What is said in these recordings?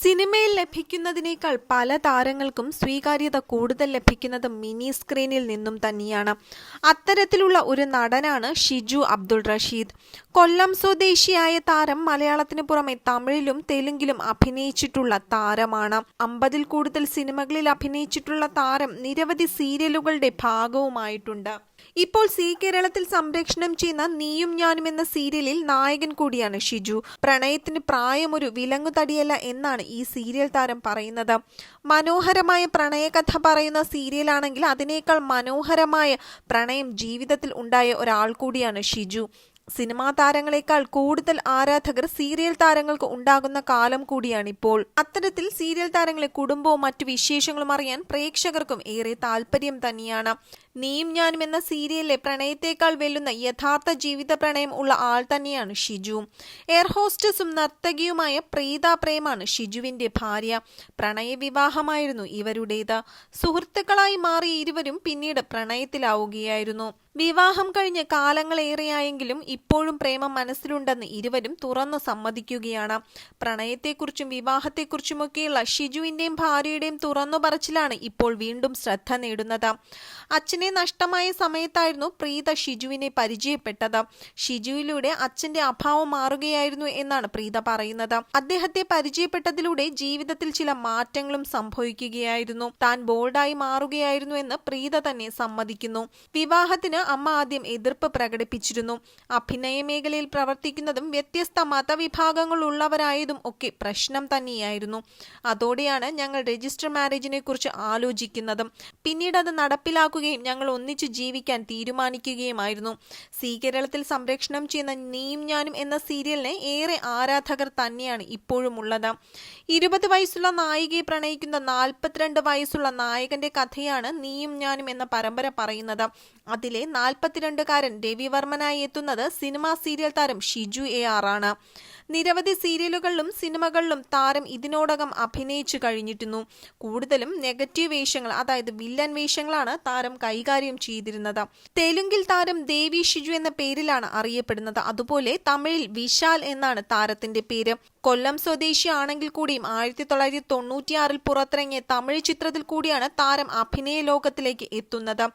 സിനിമയിൽ ലഭിക്കുന്നതിനേക്കാൾ പല താരങ്ങൾക്കും സ്വീകാര്യത കൂടുതൽ ലഭിക്കുന്നത് മിനി സ്ക്രീനിൽ നിന്നും തന്നെയാണ്. അത്തരത്തിലുള്ള ഒരു നടനാണ് ഷിജു അബ്ദുൾ റഷീദ്. കൊല്ലം സ്വദേശിയായ താരം മലയാളത്തിന് പുറമെ തമിഴിലും തെലുങ്കിലും അഭിനയിച്ചിട്ടുള്ള താരമാണ്. 50-ൽ കൂടുതൽ സിനിമകളിൽ അഭിനയിച്ചിട്ടുള്ള താരം നിരവധി സീരിയലുകളുടെ ഭാഗവുമായിട്ടുണ്ട്. ഇപ്പോൾ സി കേരളത്തിൽ സംപ്രേഷണം ചെയ്യുന്ന നീയും ഞാനും എന്ന സീരിയലിൽ നായകൻ കൂടിയാണ് ഷിജു. പ്രണയത്തിന് പ്രായം ഒരു വിലങ്ങുതടിയല്ല എന്നാണ് ഈ സീരിയൽ താരം പറയുന്നത്. മനോഹരമായ പ്രണയകഥ പറയുന്ന സീരിയലാണെങ്കിൽ അതിനേക്കാൾ മനോഹരമായ പ്രണയം ജീവിതത്തിൽ ഉണ്ടായ ഒരാൾ കൂടിയാണ് ഷിജു. സിനിമാ താരങ്ങളെക്കാൾ കൂടുതൽ ആരാധകർ സീരിയൽ താരങ്ങൾക്ക് ഉണ്ടാകുന്ന കാലം കൂടിയാണിപ്പോൾ. അത്തരത്തിൽ സീരിയൽ താരങ്ങളെ കുടുംബവും മറ്റു വിശേഷങ്ങളും അറിയാൻ പ്രേക്ഷകർക്കും ഏറെ താല്പര്യം തന്നെയാണ്. നീയും ഞാനും എന്ന സീരിയലിലെ പ്രണയത്തേക്കാൾ വെല്ലുന്ന യഥാർത്ഥ ജീവിത പ്രണയം ഉള്ള ആൾ തന്നെയാണ് ഷിജു. എയർ ഹോസ്റ്റസും നർത്തകിയുമായ പ്രീത പ്രേമാണ് ഷിജുവിന്റെ ഭാര്യ. പ്രണയവിവാഹമായിരുന്നു ഇവരുടേത്. സുഹൃത്തുക്കളായി മാറിയ ഇരുവരും പിന്നീട് പ്രണയത്തിലാവുകയായിരുന്നു. വിവാഹം കഴിഞ്ഞ് കാലങ്ങളേറെയായെങ്കിലും ഇപ്പോഴും പ്രേമം മനസ്സിലുണ്ടെന്ന് ഇരുവരും തുറന്നു സമ്മതിക്കുകയാണ്. പ്രണയത്തെക്കുറിച്ചും വിവാഹത്തെക്കുറിച്ചുമൊക്കെയുള്ള ഷിജുവിന്റെയും ഭാര്യയുടെയും തുറന്നു പറച്ചിലാണ് ഇപ്പോൾ വീണ്ടും ശ്രദ്ധ നേടുന്നത്. അച്ഛനെ നഷ്ടമായ സമയത്തായിരുന്നു പ്രീത ഷിജുവിനെ പരിചയപ്പെട്ടത്. ഷിജുവിലൂടെ അച്ഛന്റെ അഭാവം മാറുകയായിരുന്നു എന്നാണ് പ്രീത പറയുന്നത്. അദ്ദേഹത്തെ പരിചയപ്പെട്ടതിലൂടെ ജീവിതത്തിൽ ചില മാറ്റങ്ങളും സംഭവിക്കുകയായിരുന്നു. താൻ ബോൾഡായി മാറുകയായിരുന്നു എന്ന് പ്രീത തന്നെ സമ്മതിക്കുന്നു. വിവാഹത്തിന് അമ്മ ആദ്യം എതിർപ്പ് പ്രകടിപ്പിച്ചിരുന്നു. അഭിനയ മേഖലയിൽ പ്രവർത്തിക്കുന്നതും വ്യത്യസ്ത മതവിഭാഗങ്ങളുള്ളവരായതും ഒക്കെ പ്രശ്നം തന്നെയായിരുന്നു. അതോടെയാണ് ഞങ്ങൾ രജിസ്റ്റർ മാരേജിനെ കുറിച്ച് ആലോചിക്കുന്നതും പിന്നീട് അത് നടപ്പിലാക്കുകയും ഞങ്ങൾ ഒന്നിച്ചു ജീവിക്കാൻ തീരുമാനിക്കുകയുമായിരുന്നു. സി കേരളത്തിൽ സംപ്രേഷണം ചെയ്യുന്ന നീയും ഞാനും എന്ന സീരിയലിന് ഏറെ ആരാധകർ തന്നെയാണ് ഇപ്പോഴും ഉള്ളത്. 20 വയസ്സുള്ള നായികയെ പ്രണയിക്കുന്ന 42 വയസ്സുള്ള നായകന്റെ കഥയാണ് നീയും ഞാനും എന്ന പരമ്പര പറയുന്നത്. അതിലെ 42-കാരൻ രവിവർമ്മനായി എത്തുന്നത് സിനിമാ സീരിയൽ താരം ഷിജു AR ആണ്. നിരവധി സീരിയലുകളിലും സിനിമകളിലും താരം ഇതിനോടകം അഭിനയിച്ചു കഴിഞ്ഞിരുന്നു. കൂടുതലും നെഗറ്റീവ് വേഷങ്ങൾ, അതായത് വില്ലൻ വേഷങ്ങളാണ് താരം കൈകാര്യം ചെയ്തിരുന്നത്. തെലുങ്കിൽ താരം ദേവി ഷിജു എന്ന പേരിലാണ് അറിയപ്പെടുന്നത്. അതുപോലെ തമിഴിൽ വിശാൽ എന്നാണ് താരത്തിന്റെ പേര്. കൊല്ലം സ്വദേശി ആണെങ്കിൽ കൂടിയും 1996-ൽ പുറത്തിറങ്ങിയ തമിഴ് ചിത്രത്തിൽ കൂടിയാണ് താരം അഭിനയ ലോകത്തിലേക്ക് എത്തുന്നത്.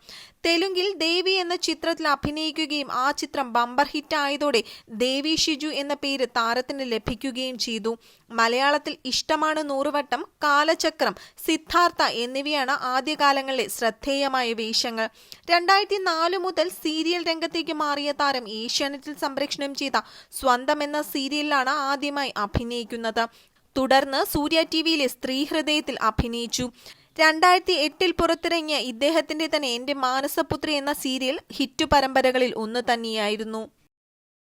തെലുങ്കിൽ ദേവി എന്ന ചിത്രത്തിൽ അഭിനയിക്കുകയും ആ ചിത്രം ബമ്പർ ഹിറ്റ് ആയതോടെ ദേവി ഷിജു എന്ന പേര് താരത്തിന് ലഭിക്കുകയും ചെയ്തു. മലയാളത്തിൽ ഇഷ്ടമാണ് 100 വട്ടം, കാലചക്രം, സിദ്ധാർത്ഥ എന്നിവയാണ് ആദ്യകാലങ്ങളിലെ ശ്രദ്ധേയമായ വേഷങ്ങൾ. 2004 മുതൽ സീരിയൽ രംഗത്തേക്ക് മാറിയ താരം ഏഷ്യാനെറ്റിൽ സംപ്രേഷണം ചെയ്ത സ്വന്തം എന്ന സീരിയലിലാണ് ആദ്യമായി അഭിനയിക്കുന്നത്. തുടർന്ന് സൂര്യ TVയിലെ സ്ത്രീഹൃദയത്തിൽ അഭിനയിച്ചു. 2008-ൽ പുറത്തിറങ്ങിയ ഇദ്ദേഹത്തിന്റെ തന്നെ എന്റെ മാനസപുത്രി എന്ന സീരിയൽ ഹിറ്റ് പരമ്പരകളിൽ ഒന്ന് തന്നെയായിരുന്നു.